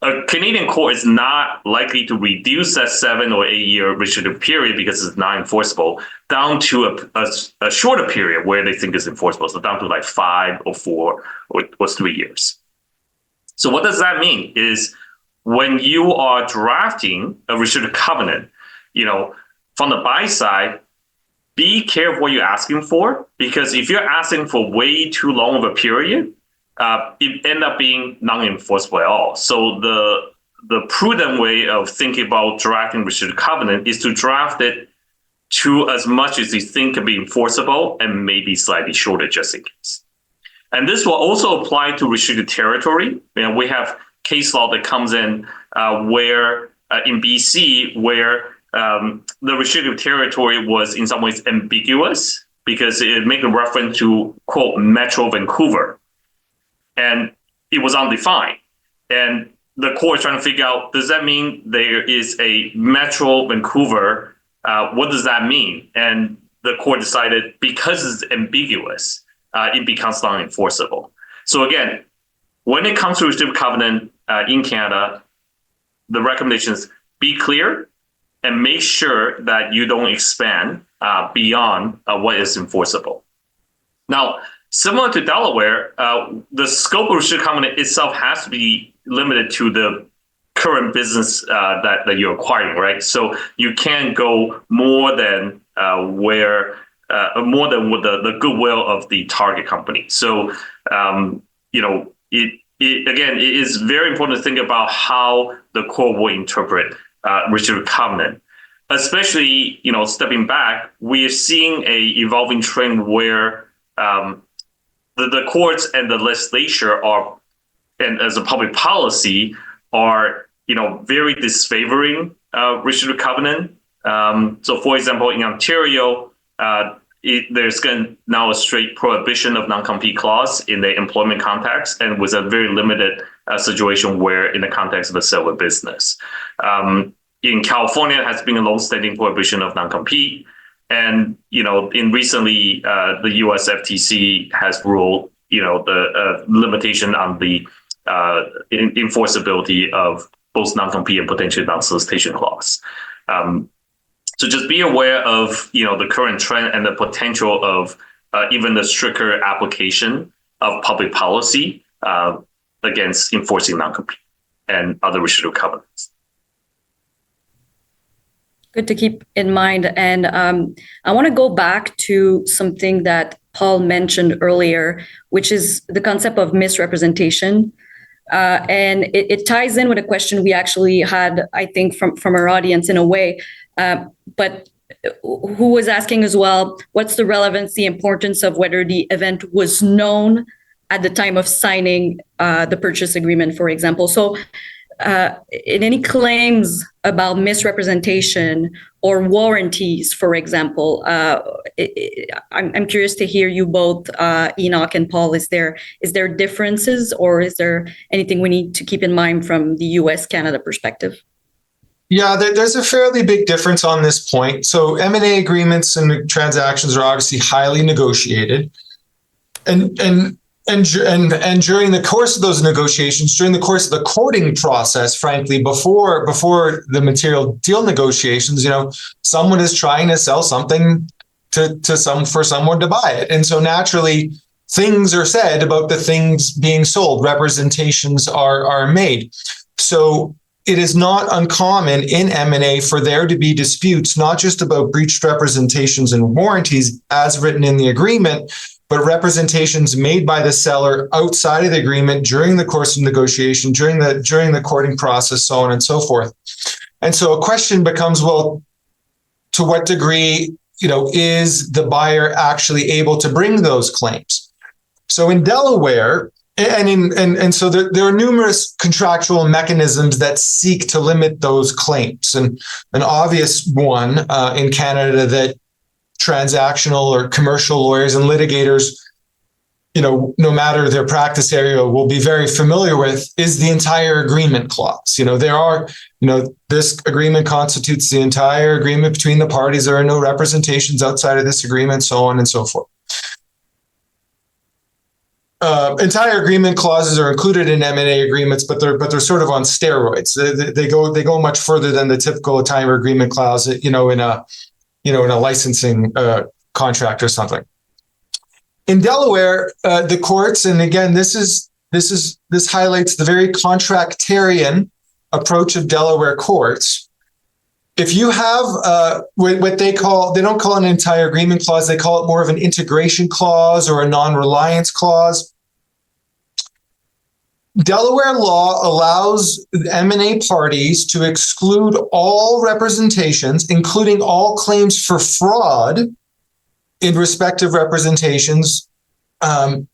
A Canadian court is not likely to reduce that 7 or 8 year restrictive period because it's not enforceable down to a shorter period where they think is enforceable. So down to like 5 or 4 or 3 years. So what does that mean is when you are drafting a restricted covenant, from the buy side, be careful what you're asking for, because if you're asking for way too long of a period, it end up being non-enforceable at all. So the prudent way of thinking about drafting restricted covenant is to draft it to as much as you think can be enforceable and maybe slightly shorter just in case. And this will also apply to restricted territory. We have case law that comes in where in BC where the restricted territory was in some ways ambiguous because it made a reference to, quote, Metro Vancouver. And it was undefined. And the court is trying to figure out, does that mean there is a Metro Vancouver? What does that mean? And the court decided because it's ambiguous, it becomes non-enforceable. So again, when it comes to restricted covenant in Canada, the recommendation is be clear and make sure that you don't expand beyond what is enforceable. Now, similar to Delaware, the scope of restricted covenant itself has to be limited to the current business that you're acquiring, right? So you can't go more than with the goodwill of the target company. So it is very important to think about how the court will interpret restricted covenant. Especially, stepping back, we are seeing a evolving trend where the courts and the legislature are, and as a public policy, are very disfavoring restricted covenant. So, for example, in Ontario, there's now a straight prohibition of non-compete clause in the employment context, and with a very limited situation where in the context of a sale of business. In California, it has been a long-standing prohibition of non-compete. And, in recently, the US FTC has ruled, the limitation on the enforceability of both non-compete and potentially non-solicitation clause. So just be aware of, the current trend and the potential of even the stricter application of public policy against enforcing non-compete and other restrictive covenants. Good to keep in mind. And I want to go back to something that Paul mentioned earlier, which is the concept of misrepresentation. And it ties in with a question we actually had, I think, from our audience in a way, but who was asking as well, what's the relevance, the importance of whether the event was known at the time of signing the purchase agreement, for example. So in any claims about misrepresentation or warranties, for example, I'm curious to hear you both, Enoch and Paul. Is there differences, or is there anything we need to keep in mind from the US-Canada perspective? Yeah, there's a fairly big difference on this point. So M&A agreements and transactions are obviously highly negotiated, and during the course of those negotiations, during the course of the courting process, frankly, before the material deal negotiations, someone is trying to sell something for someone to buy it, and so naturally, things are said about the things being sold. Representations are made. So it is not uncommon in M&A for there to be disputes, not just about breached representations and warranties as written in the agreement, but representations made by the seller outside of the agreement during the course of negotiation, during the courting process, so on and so forth. And so a question becomes, well, to what degree, is the buyer actually able to bring those claims? So in Delaware, and so there are numerous contractual mechanisms that seek to limit those claims. And an obvious one in Canada that transactional or commercial lawyers and litigators, no matter their practice area, will be very familiar with is the entire agreement clause. This agreement constitutes the entire agreement between the parties. There are no representations outside of this agreement, so on and so forth. Entire agreement clauses are included in M&A agreements, but they're sort of on steroids. They go much further than the typical entire agreement clause, in a licensing contract or something. In Delaware, the courts, and again, this highlights the very contractarian approach of Delaware courts. If you have what they don't call an entire agreement clause, they call it more of an integration clause or a non-reliance clause. Delaware law allows M&A parties to exclude all representations, including all claims for fraud in respective representations, to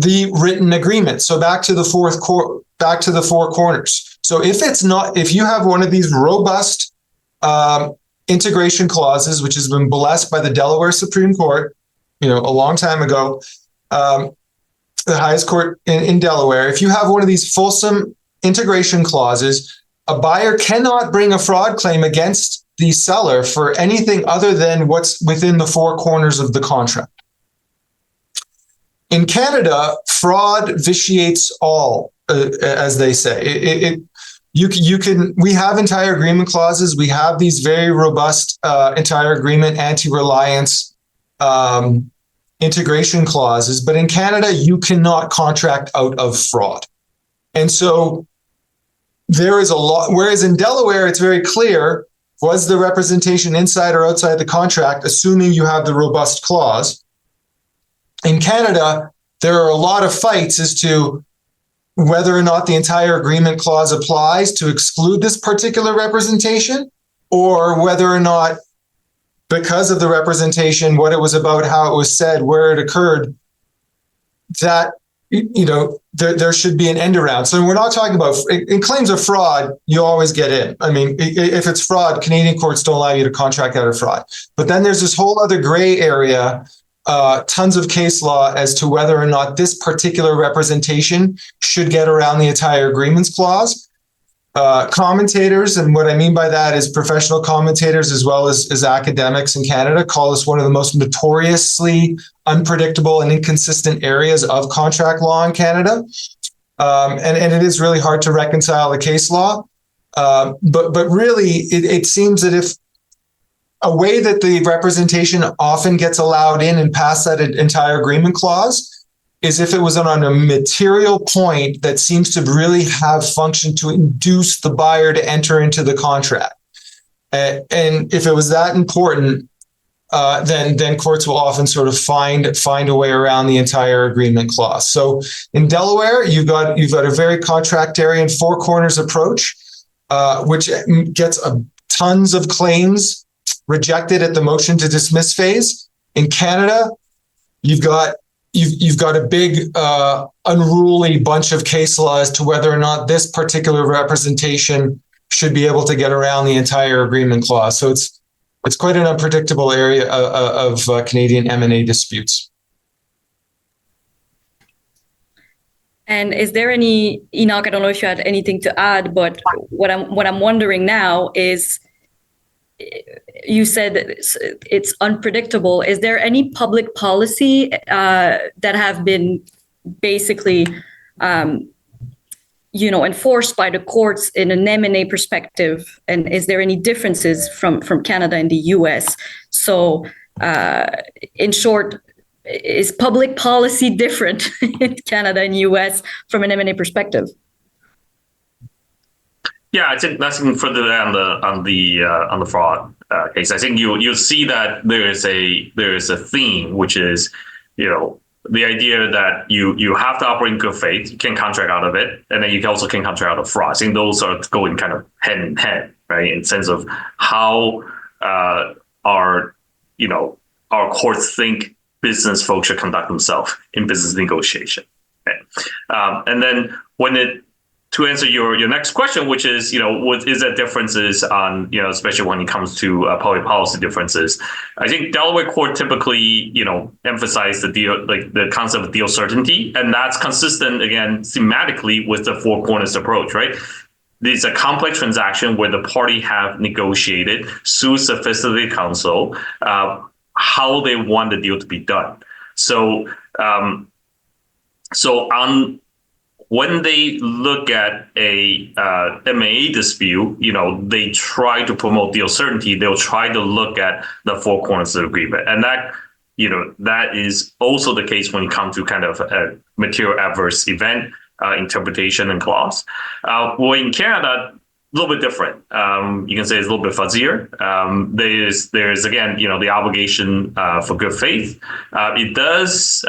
the written agreement. So back to the four corners. So if you have one of these robust integration clauses, which has been blessed by the Delaware Supreme Court, a long time ago, the highest court in Delaware, if you have one of these fulsome integration clauses, a buyer cannot bring a fraud claim against the seller for anything other than what's within the four corners of the contract. In Canada, fraud vitiates all, as they say. We have entire agreement clauses. We have these very robust entire agreement anti-reliance integration clauses, but in Canada, you cannot contract out of fraud. And so there is a lot, whereas in Delaware, it's very clear, was the representation inside or outside the contract, assuming you have the robust clause. In Canada, there are a lot of fights as to whether or not the entire agreement clause applies to exclude this particular representation, or whether or not, because of the representation, what it was about, how it was said, where it occurred, that there should be an end around. So we're not talking about, in claims of fraud, you always get in. I mean, if it's fraud, Canadian courts don't allow you to contract out of fraud. But then there's this whole other gray area, tons of case law as to whether or not this particular representation should get around the entire agreements clause. Commentators, and what I mean by that is professional commentators as well as academics in Canada, call this one of the most notoriously unpredictable and inconsistent areas of contract law in Canada. And it is really hard to reconcile the case law. But really, it seems that if a way that the representation often gets allowed in and past that entire agreement clause is if it was on a material point that seems to really have function to induce the buyer to enter into the contract. And if it was that important, then courts will often sort of find a way around the entire agreement clause. So in Delaware, you've got a very contractarian four corners approach, which gets tons of claims rejected at the motion to dismiss phase. In Canada, you've got you've got a big unruly bunch of case law as to whether or not this particular representation should be able to get around the entire agreement clause. So it's quite an unpredictable area of Canadian M&A disputes. And is there any, Enoch, I don't know if you had anything to add, but what I'm wondering now is, you said it's unpredictable. Is there any public policy that have been basically, enforced by the courts in an M&A perspective? And is there any differences from Canada and the US? So in short, is public policy different in Canada and US from an M&A perspective? Yeah, I think that's further on the fraud case. I think you'll see that there is a theme, which is, the idea that you have to operate in good faith. You can contract out of it, and then you also can contract out of fraud. I think those are going kind of hand in hand, right? In sense of how our courts think business folks should conduct themselves in business negotiation. Okay? And then to answer your next question, which is, what is there differences on, especially when it comes to public policy differences? I think Delaware court typically, emphasize the concept of deal certainty, and that's consistent, again, thematically with the four corners approach, right? It's a complex transaction where the party have negotiated through sophisticated counsel how they want the deal to be done. So, when they look at a M&A dispute, they try to promote deal certainty. They'll try to look at the four corners of the agreement, and that is also the case when you come to kind of a material adverse event interpretation and clause. Well, in Canada, a little bit different. You can say it's a little bit fuzzier. There's again, the obligation for good faith. It does.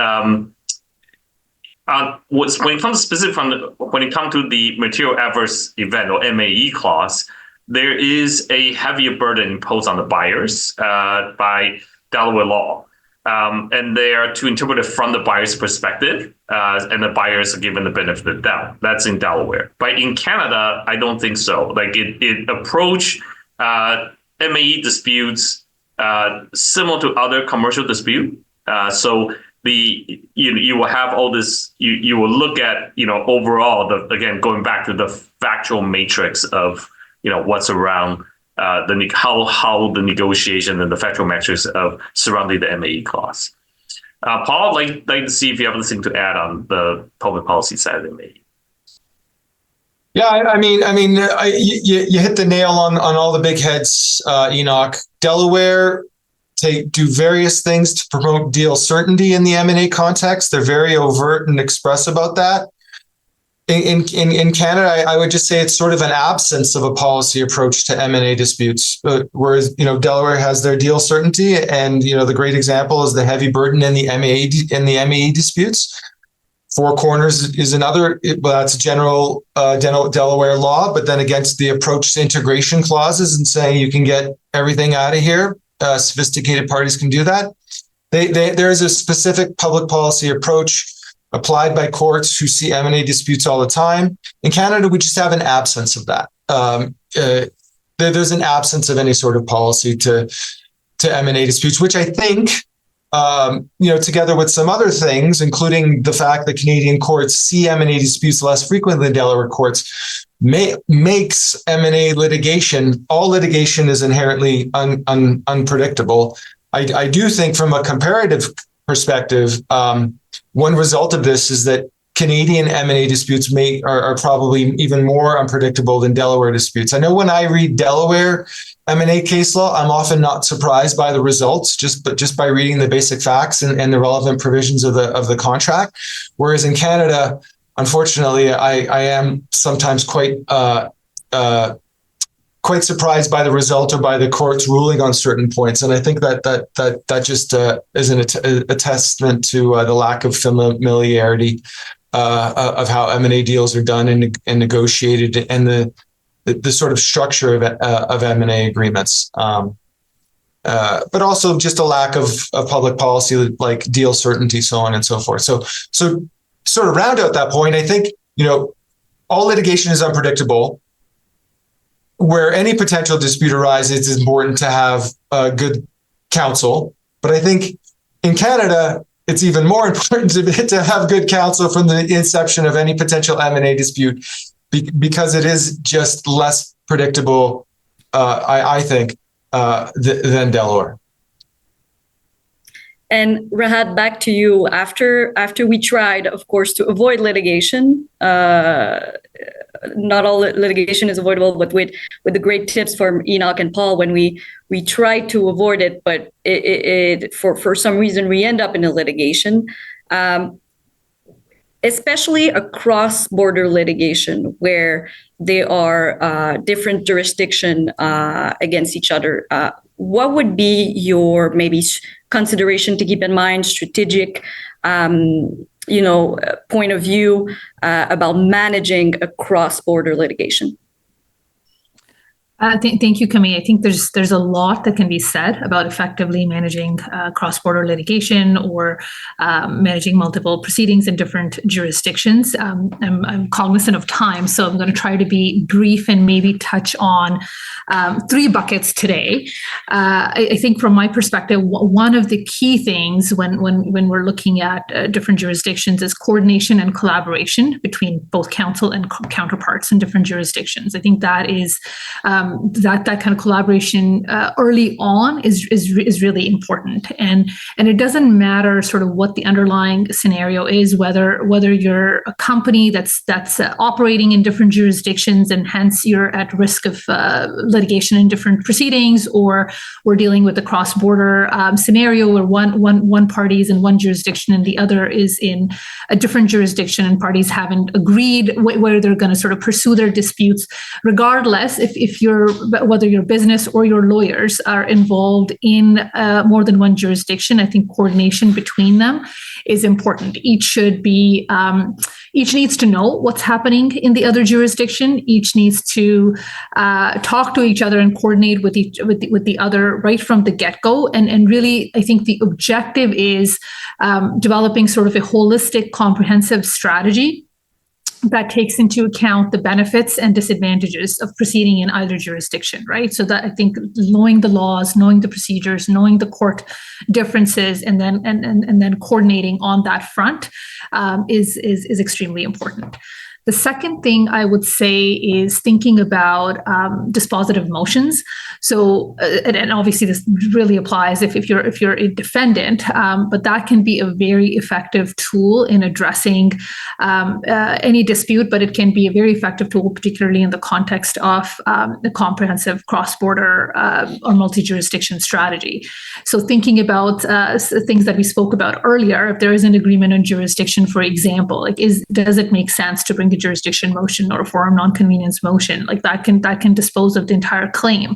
When it comes to the material adverse event or MAE clause, there is a heavier burden imposed on the buyers by Delaware law, and they are to interpret it from the buyer's perspective, and the buyers are given the benefit of the doubt. That's in Delaware, but in Canada, I don't think so. Like it approach MAE disputes similar to other commercial dispute. So you will have all this. You will look at overall again going back to the factual matrix of what's around how the negotiation and the factual matrix of surrounding the MAE clause. Paul, I'd like to see if you have anything to add on the public policy side of the MAE. Yeah, you hit the nail on all the big heads, Enoch. Delaware do various things to promote deal certainty in the M&A context. They're very overt and express about that. In Canada, I would just say it's sort of an absence of a policy approach to M&A disputes. Whereas Delaware has their deal certainty, and the great example is the heavy burden in the MAE disputes. Four corners is another. That's general Delaware law, but then against the approach to integration clauses and saying you can get everything out of here. Sophisticated parties can do that. There is a specific public policy approach applied by courts who see M&A disputes all the time. In Canada, we just have an absence of that. There's an absence of any sort of policy to M&A disputes, which I think, together with some other things, including the fact that Canadian courts see M&A disputes less frequently than Delaware courts, makes M&A litigation, all litigation is inherently unpredictable. I do think from a comparative perspective, one result of this is that Canadian M&A disputes are probably even more unpredictable than Delaware disputes. I know when I read Delaware M&A case law, I'm often not surprised by the results, just by reading the basic facts and the relevant provisions of the contract. Whereas in Canada, unfortunately, I am sometimes quite surprised by the result or by the court's ruling on certain points, and I think that just is a testament to the lack of familiarity of how M&A deals are done and negotiated, and the sort of structure of M&A agreements. but also just a lack of public policy, like deal certainty, so on and so forth. So sort of round out that point, I think, all litigation is unpredictable. Where any potential dispute arises, it's important to have good counsel. But I think in Canada, it's even more important to have good counsel from the inception of any potential M&A dispute, because it is just less predictable, I think, than Delaware. And Rahat, back to you. After we tried, of course, to avoid litigation, not all litigation is avoidable, but with the great tips from Enoch and Paul, when we tried to avoid it, but it for some reason we end up in a litigation, especially a cross-border litigation where they are different jurisdiction against each other. What would be your maybe consideration to keep in mind, strategic, point of view about managing a cross-border litigation? Thank you, Camille. I think there's a lot that can be said about effectively managing cross-border litigation or managing multiple proceedings in different jurisdictions. I'm cognizant of time, so I'm going to try to be brief and maybe touch on 3 buckets today. I think from my perspective, one of the key things when we're looking at different jurisdictions is coordination and collaboration between both counsel and counterparts in different jurisdictions. I think that is that kind of collaboration early on is really important, and it doesn't matter sort of what the underlying scenario is, whether you're a company that's operating in different jurisdictions and hence you're at risk of litigation in different proceedings, or we're dealing with a cross-border scenario where one party is in one jurisdiction and the other is in a different jurisdiction, and parties haven't agreed where they're going to sort of pursue their disputes. Regardless, if whether your business or your lawyers are involved in more than one jurisdiction, I think coordination between them is important. Each needs to know what's happening in the other jurisdiction. Each needs to talk to each other and coordinate with the other right from the get-go. And really, I think the objective is developing sort of a holistic, comprehensive strategy that takes into account the benefits and disadvantages of proceeding in either jurisdiction, right? So that I think knowing the laws, knowing the procedures, knowing the court differences, and then coordinating on that front is extremely important. The second thing I would say is thinking about dispositive motions. So, and obviously this really applies if you're a defendant, but that can be a very effective tool in addressing any dispute. But it can be a very effective tool, particularly in the context of the comprehensive cross-border or multi-jurisdiction strategy. So, thinking about things that we spoke about earlier, if there is an agreement on jurisdiction, for example, does it make sense to bring a jurisdiction motion or a forum nonconvenience motion? Like that can dispose of the entire claim.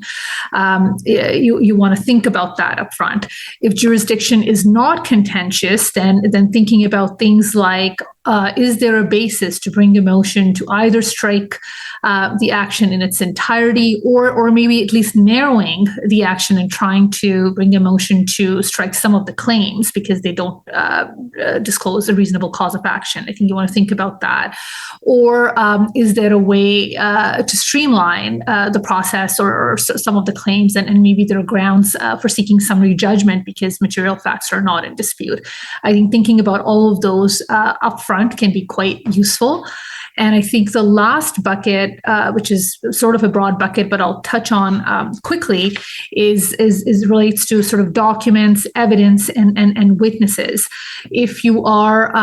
You want to think about that up front. If jurisdiction is not contentious, then thinking about things like, is there a basis to bring a motion to either strike the action in its entirety, or maybe at least narrowing the action and trying to bring a motion to strike some of the claims because they don't disclose a reasonable cause of action. I think you want to think about that. Or is there a way to streamline the process or some of the claims, and maybe there are grounds for seeking summary judgment because material facts are not in dispute. I think thinking about all of those upfront can be quite useful. And I think the last bucket, which is sort of a broad bucket, but I'll touch on quickly, is relates to sort of documents, evidence, and witnesses. If you are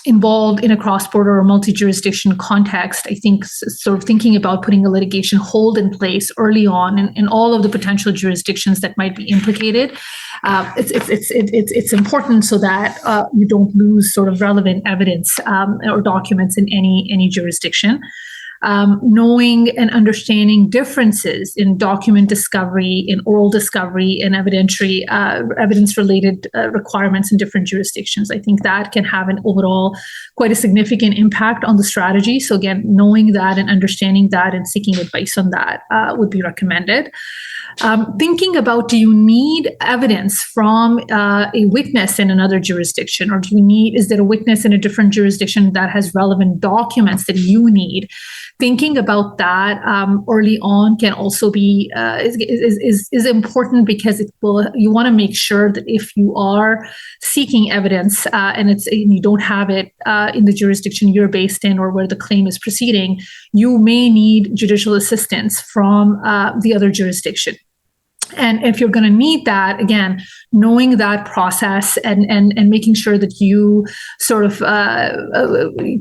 involved in a cross-border or multi-jurisdiction context, I think sort of thinking about putting a litigation hold in place early on in all of the potential jurisdictions that might be implicated, it's important so that you don't lose sort of relevant evidence or documents in any jurisdiction. Knowing and understanding differences in document discovery, in oral discovery, and evidentiary evidence-related requirements in different jurisdictions. I think that can have an overall quite a significant impact on the strategy. So again, knowing that and understanding that and seeking advice on that would be recommended. Thinking about, do you need evidence from a witness in another jurisdiction, or is there a witness in a different jurisdiction that has relevant documents that you need? Thinking about that early on can also be is important, because you want to make sure that if you are seeking evidence and you don't have it in the jurisdiction you're based in or where the claim is proceeding, you may need judicial assistance from the other jurisdiction. And if you're going to need that, again, knowing that process and making sure that you sort of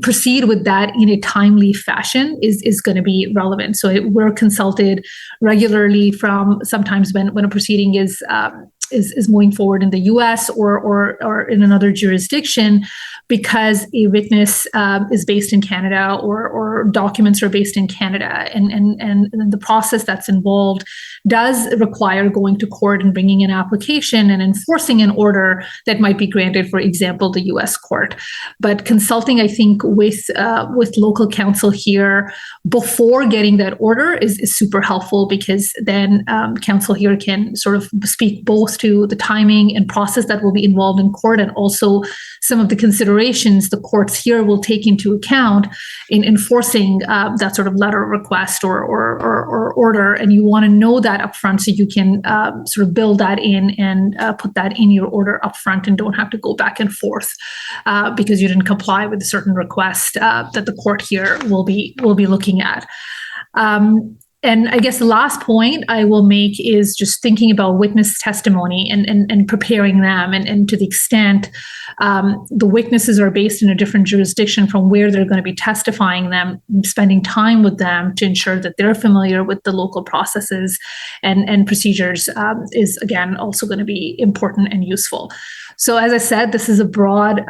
proceed with that in a timely fashion is going to be relevant. So we're consulted regularly from sometimes when a proceeding is moving forward in the U.S. or in another jurisdiction, because a witness is based in Canada or documents are based in Canada, and the process that's involved does require going to court and bringing an application and enforcing an order that might be granted, for example, the U.S. court. But consulting, I think, with local counsel here before getting that order is super helpful, because then counsel here can sort of speak both to the timing and process that will be involved in court, and also some of the considerations the courts here will take into account in enforcing that sort of letter of request or order. And you want to know that upfront, so you can sort of build that in and put that in your order upfront, and don't have to go back and forth because you didn't comply with a certain request that the court here will be looking at. And I guess the last point I will make is just thinking about witness testimony and preparing them. And to the extent the witnesses are based in a different jurisdiction from where they're going to be testifying, them spending time with them to ensure that they're familiar with the local processes and procedures is, again, also going to be important and useful. So as I said, this is a broad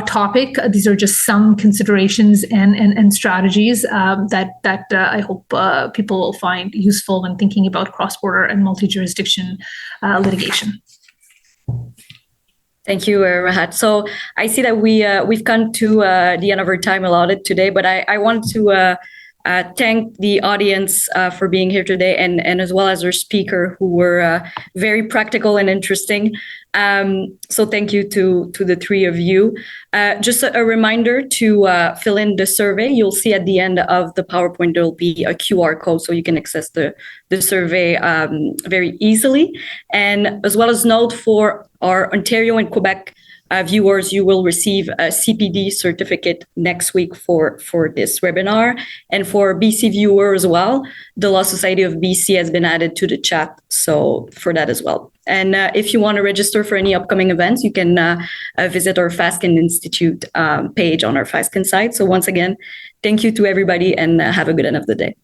topic. These are just some considerations and strategies that I hope people will find useful when thinking about cross-border and multi-jurisdiction litigation. Thank you, Rahat. So I see that we've come to the end of our time allotted today, but I want to thank the audience for being here today, and as well as our speaker, who were very practical and interesting. So thank you to the three of you. Just a reminder to fill in the survey. You'll see at the end of the PowerPoint, there'll be a QR code, so you can access the survey very easily. And as well as note for our Ontario and Quebec viewers, you will receive a CPD certificate next week for this webinar. And for BC viewers as well, the Law Society of BC has been added to the chat, so for that as well. And if you want to register for any upcoming events, you can visit our Fasken Institute page on our Fasken site. So once again, thank you to everybody, and have a good end of the day.